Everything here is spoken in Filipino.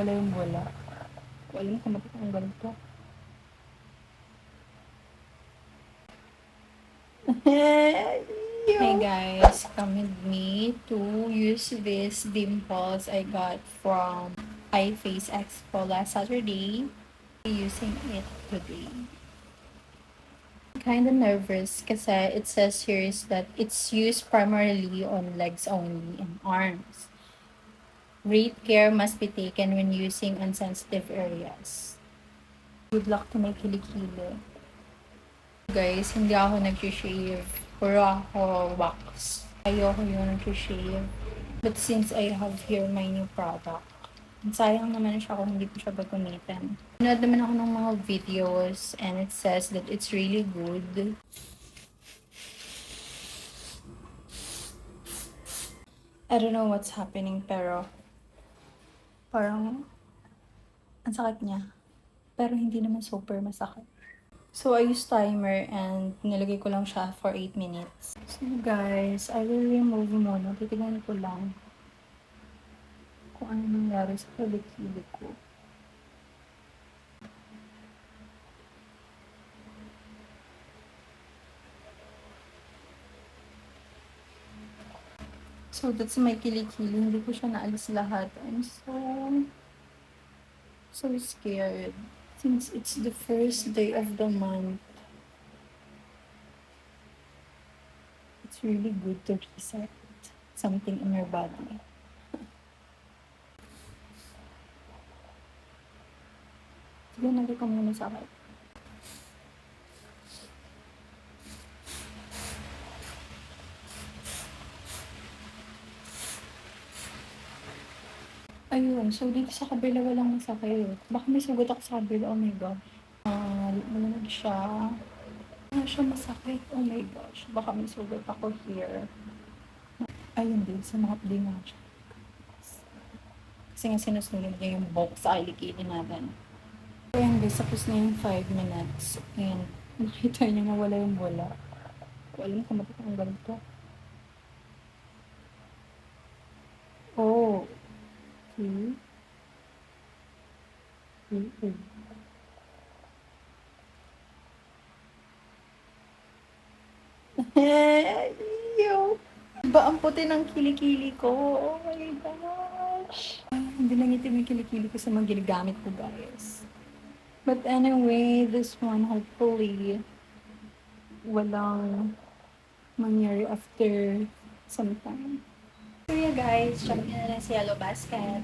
nawala yung bola. Ko alam kung matanggal to. Hey guys, come with me to use this dimples I got from iFace Expo last Saturday. Using it today. Kinda nervous kasi it says here is that it's used primarily on legs only and arms. Great care must be taken when using on sensitive areas. Good luck to my kilikili. Guys, hindi ako nag-shave. Puro ako wax. Ayoko yung nag-shave. But since I have here my new product, sayang naman siya kung hindi ko siya gagamitin. Nanood naman ako ng mga videos and it says that it's really good. I don't know what's happening pero parang ang sakit niya. Pero hindi naman super masakit. So, I use timer and nilagay ko lang siya for 8 minutes. So, guys, I will remove muna. Titignan ko lang kung ano nangyari sa kilikili ko. So, that's my kilikili. Hindi ko siya naalis lahat. I'm so scared. Since it's the first day of the month, it's really good to reset something in your body. Sige, nagay ko muna sa akin. Ayun, so dito sa kabila walang masakit. Baka may sugat ako sa kabila, oh my God. Malamig siya. Wala siya masakit, oh my gosh. Baka may sugat ako here. Ayun din, sumakap din nga siya. Kasi nga sinusunod niya yung bulk sa kilikili natin. So ayun guys, tapos na yung 5 minutes. And nakita niya na wala yung bola. Ko alam kung matatanggal to. Oh. See? Yo. Ba ang puti ng kilikili ko? Oh my gosh. Hindi lang itim yung kilikili ko sa mga ginagamit ko, guys. But anyway, this one hopefully walang mangyari after some time. So yeah guys, check nyo na lang sa Yellow Basket.